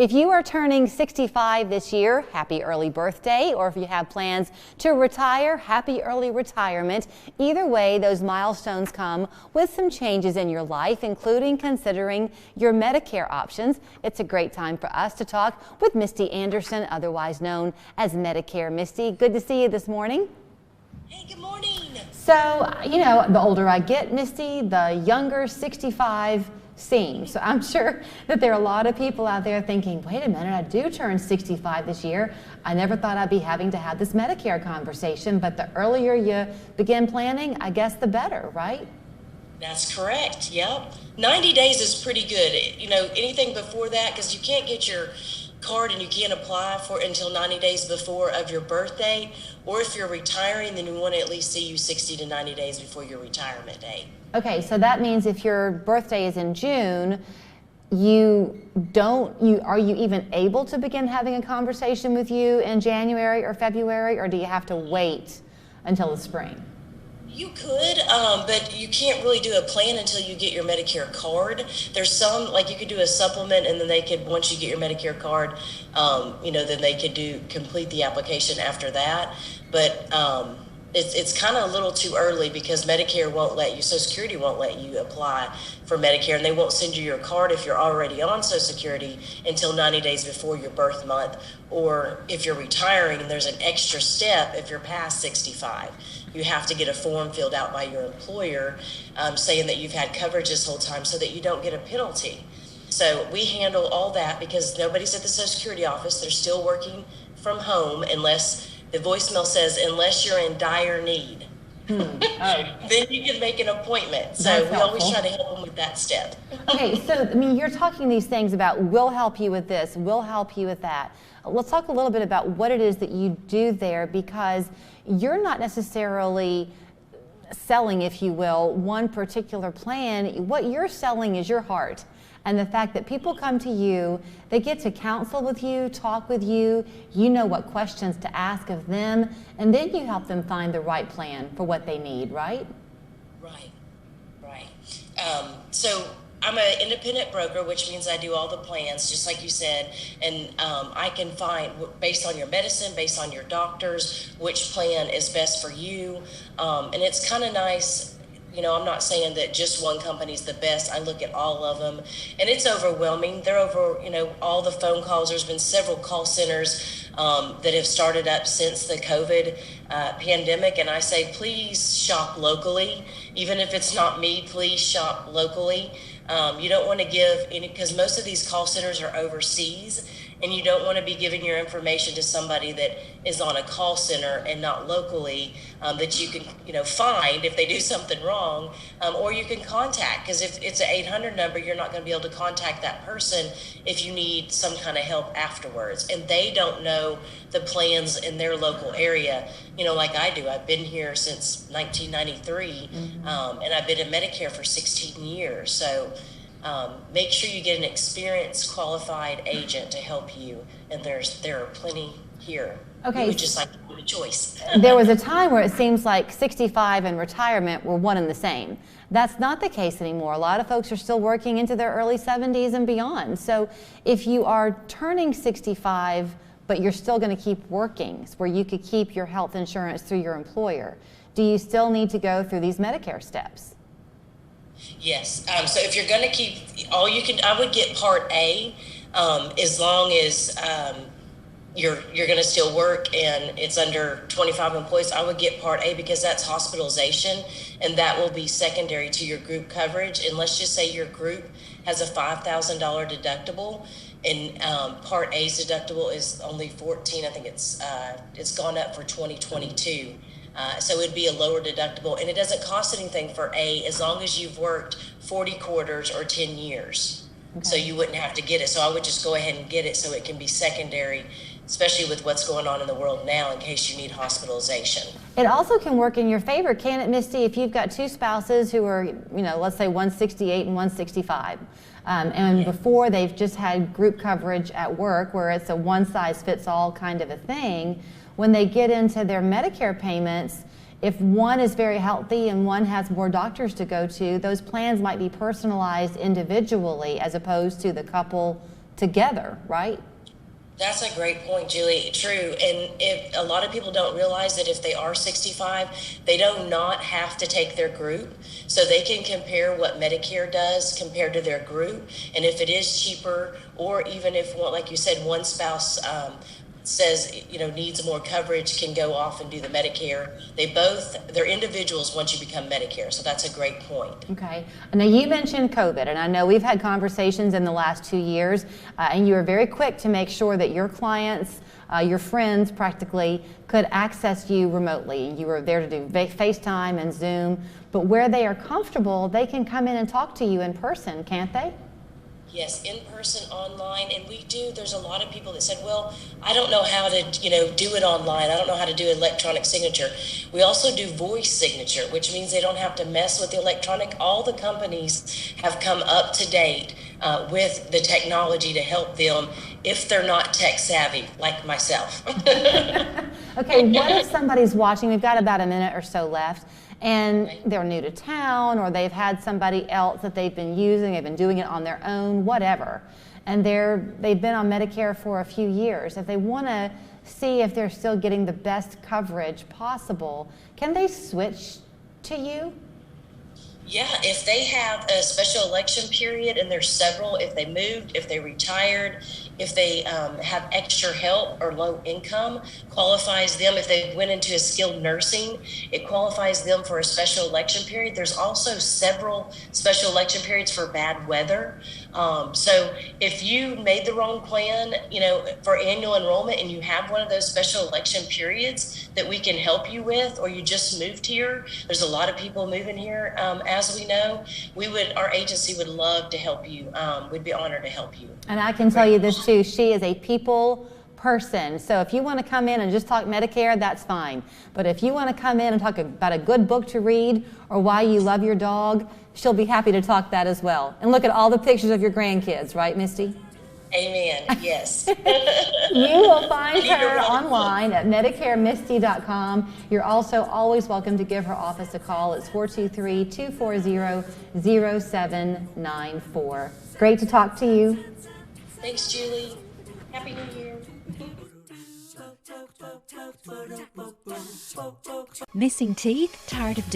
If you are turning 65 this year, happy early birthday, or if you have plans to retire, happy early retirement. Either way, those milestones come with some changes in your life, including considering your Medicare options. It's a great time for us to talk with Misty Anderson, otherwise known as Medicare Misty. Good to see you this morning. Hey, good morning. So, you know, the older I get, Misty, the younger 65 seems. So I'm sure that there are a lot of people out there thinking, wait a minute, I do turn 65 this year. I never thought I'd be having to have this Medicare conversation, but the earlier you begin planning, I guess the better, right? That's correct. Yep. 90 days is pretty good. You know, anything before that, because you can't get your card and you can't apply for it until 90 days before of your birthday, or if you're retiring, then we want to at least see you 60 to 90 days before your retirement date. Okay, so that means if your birthday is in June, are you even able to begin having a conversation with you in January or February, or do you have to wait until the spring? You could, but you can't really do a plan until you get your Medicare card. There's some, like you could do a supplement, and then they could, once you get your Medicare card, then they could complete the application after that. But it's kind of a little too early because Medicare won't let you, Social Security won't let you apply for Medicare, and they won't send you your card if you're already on Social Security until 90 days before your birth month. Or if you're retiring, there's an extra step if you're past 65. You have to get a form filled out by your employer saying that you've had coverage this whole time so that you don't get a penalty. So we handle all that because nobody's at the Social Security office. They're still working from home unless the voicemail says, unless you're in dire need. Then you can make an appointment. So we always try to help them with that step. Okay, so I mean, you're talking these things about we'll help you with this, we'll help you with that. Let's talk a little bit about what it is that you do there, because you're not necessarily selling, if you will, one particular plan. What you're selling is your heart. And the fact that people come to you, they get to counsel with you, talk with you, you know what questions to ask of them, and then you help them find the right plan for what they need, right? Right. So I'm an independent broker, which means I do all the plans, just like you said, and I can find, based on your medicine, based on your doctors, which plan is best for you, and it's kind of nice. You know, I'm not saying that just one company's the best. I look at all of them, and it's overwhelming. They're over, all the phone calls. There's been several call centers that have started up since the COVID pandemic, and I say, please shop locally. Even if it's not me, please shop locally. You don't want to give any, because most of these call centers are overseas, and you don't want to be giving your information to somebody that is on a call center and not locally, that you can, find if they do something wrong, or you can contact, because if it's an 800 number, you're not going to be able to contact that person if you need some kind of help afterwards. And they don't know the plans in their local area, like I do. I've been here since 1993, and I've been in Medicare for 16 years. So make sure you get an experienced, qualified agent to help you, and there are plenty here. Okay. You would just like to give a choice. There was a time where it seems like 65 and retirement were one and the same. That's not the case anymore. A lot of folks are still working into their early 70s and beyond. So if you are turning 65, but you're still going to keep working, where you could keep your health insurance through your employer, do you still need to go through these Medicare steps? Yes. So if you're going to keep I would get Part A, as long as you're going to still work and it's under 25 employees. I would get Part A because that's hospitalization, and that will be secondary to your group coverage. And let's just say your group has a $5,000 deductible, and Part A's deductible is only $14. I think it's gone up for 2022. So it'd be a lower deductible, and it doesn't cost anything for A as long as you've worked 40 quarters or 10 years. Okay. So you wouldn't have to get it. So I would just go ahead and get it so it can be secondary, especially with what's going on in the world now, in case you need hospitalization. It also can work in your favor, can it, Misty, if you've got two spouses who are, let's say 168 and 165. Before they've just had group coverage at work where it's a one-size-fits-all kind of a thing. When they get into their Medicare payments, if one is very healthy and one has more doctors to go to, those plans might be personalized individually as opposed to the couple together, right? That's a great point, Julie. True. And if a lot of people don't realize that if they are 65, they do not have to take their group. So they can compare what Medicare does compared to their group. And if it is cheaper, or even if, like you said, one spouse says, needs more coverage, can go off and do the Medicare. They're individuals once you become Medicare. So that's a great point. Okay. Now you mentioned COVID, and I know we've had conversations in the last 2 years, and you were very quick to make sure that your clients, your friends practically, could access you remotely. You were there to do FaceTime and Zoom, but where they are comfortable, they can come in and talk to you in person, can't they? Yes, in person, online, and there's a lot of people that said, well, I don't know how to, do it online. I don't know how to do electronic signature. We also do voice signature, which means they don't have to mess with the electronic. All the companies have come up to date with the technology to help them if they're not tech savvy, like myself. Okay, what if somebody's watching? We've got about a minute or so left, and they're new to town, or they've had somebody else that they've been using, they've been doing it on their own, whatever, and they've been on Medicare for a few years. If they want to see if they're still getting the best coverage possible, can they switch to you? Yeah, if they have a special election period, and there's several, if they moved, if they retired, if they have extra help or low income, qualifies them. If they went into a skilled nursing, it qualifies them for a special election period. There's also several special election periods for bad weather. So if you made the wrong plan, for annual enrollment, and you have one of those special election periods that we can help you with, or you just moved here, there's a lot of people moving here, as we know, our agency would love to help you. We'd be honored to help you. And I can tell you this too, she is a people person. So if you want to come in and just talk Medicare, that's fine. But if you want to come in and talk about a good book to read or why you love your dog, she'll be happy to talk that as well. And look at all the pictures of your grandkids, right, Misty? Amen. Yes. You will find her online at MedicareMisty.com. You're also always welcome to give her office a call. It's 423-240-0794. Great to talk to you. Thanks, Julie. Happy New Year. Missing teeth? Tired of